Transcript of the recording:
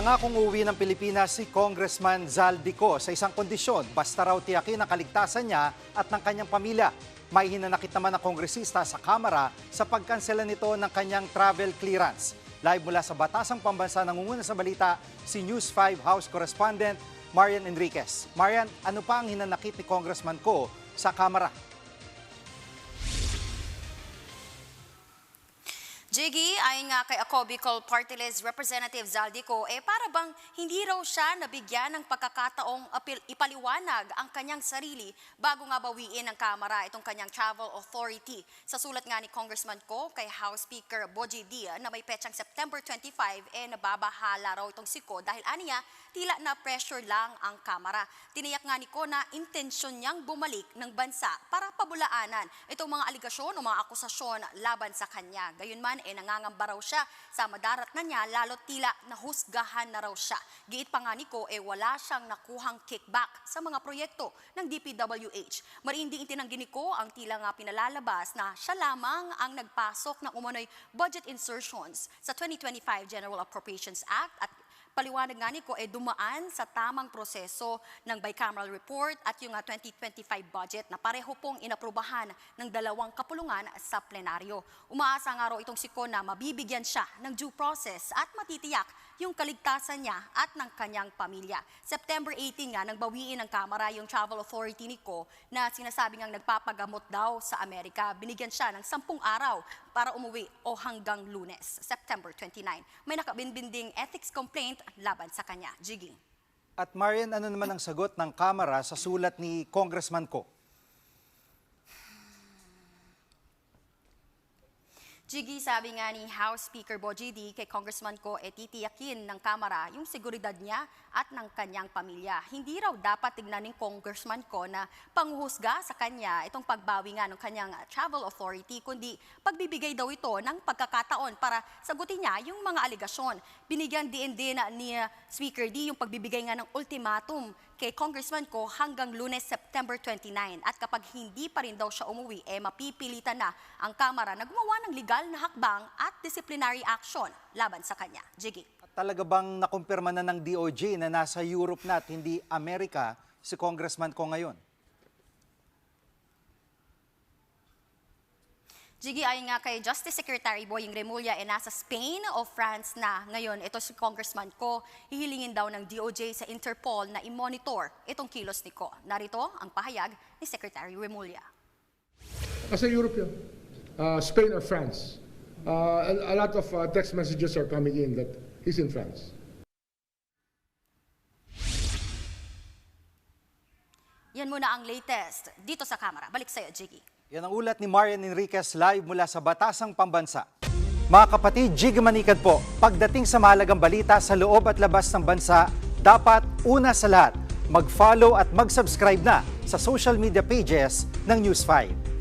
Pangakong uuwi ng Pilipinas si Congressman Zaldico sa isang kondisyon, basta raw tiyakin ang kaligtasan niya at ng kanyang pamilya. May hinanakit naman ng kongresista sa Kamara sa pagkansela nito ng kanyang travel clearance. Live mula sa Batasang Pambansa, nangunguna sa balita si News 5 House Correspondent Marian Enriquez. Marian, ano pa ang hinanakit ni Congressman Ko sa Kamara? Jiggy, ayon nga kay Ako Bicol Party List Representative Zaldico, para bang hindi raw siya nabigyan ng pagkakataong ipaliwanag ang kanyang sarili bago nga bawiin ng Kamara itong kanyang travel authority. Sa sulat nga ni Congressman Ko kay House Speaker Boji Dia na may petsang September 25, nababahala raw itong si Ko dahil aniya tila na pressure lang ang Kamara. Tiniyak nga ni Ko na intensyon niyang bumalik ng bansa para pabulaanan itong mga aligasyon o mga akusasyon laban sa kanya. Gayunman, nangangamba raw siya sa madarat na niya, lalo tila nahusgahan na raw siya. Giit pa nga ni Ko, wala siyang nakuhang kickback sa mga proyekto ng DPWH. Marinding itinanggi ni Ko ang tila nga pinalalabas na siya lamang ang nagpasok ng umano'y budget insertions sa 2025 General Appropriations Act at paliwanag nga ni Ko dumaan sa tamang proseso ng bicameral report at yung 2025 budget na pareho pong inaprubahan ng dalawang kapulungan sa plenaryo. Umaasa nga raw itong si Ko na mabibigyan siya ng due process at matitiyak yung kaligtasan niya at ng kanyang pamilya. September 18 nga, nang bawiin ng Kamara yung travel authority ni Ko na sinasabi ngang nagpapagamot daw sa Amerika. Binigyan siya ng 10 araw para umuwi o hanggang Lunes, September 29. May nakabinbinding ethics complaint laban sa kanya. Jiggy. At Marian, ano naman ang sagot ng Kamara sa sulat ni Congressman Ko? Jiggy, sabi nga ni House Speaker Boji Dia kay Congressman Ko, titiyakin ng Kamara yung seguridad niya at ng kanyang pamilya. Hindi raw dapat tignan ng Congressman Ko na panghuhusga sa kanya itong pagbawi nga ng kanyang travel authority, kundi pagbibigay daw ito ng pagkakataon para sagutin niya yung mga aligasyon. Binigyan din ni Speaker Dia yung pagbibigay nga ng ultimatum kay Congressman Ko hanggang Lunes, September 29. At kapag hindi pa rin daw siya umuwi, mapipilitan na ang Kamara na gumawa ng legal na hakbang at disciplinary action laban sa kanya. Jiggy. At talaga bang nakumpirma na ng DOJ na nasa Europe na at hindi Amerika si Congressman Ko ngayon? Jiggy, ayon nga kay Justice Secretary Boying Remulla, nasa Spain o France na ngayon ito si Congressman Ko. Hihilingin daw ng DOJ sa Interpol na i-monitor itong kilos ni Ko. Narito ang pahayag ni Secretary Remulla. As a European, Spain or France, a lot of text messages are coming in that he's in France. Yan muna ang latest dito sa Kamara. Balik sa'yo, Jiggy. Yan ang ulat ni Marian Enriquez live mula sa Batasang Pambansa. Mga kapatid, Jiggy Manikad po. Pagdating sa mahalagang balita sa loob at labas ng bansa, dapat una sa lahat, mag-follow at mag-subscribe na sa social media pages ng News 5.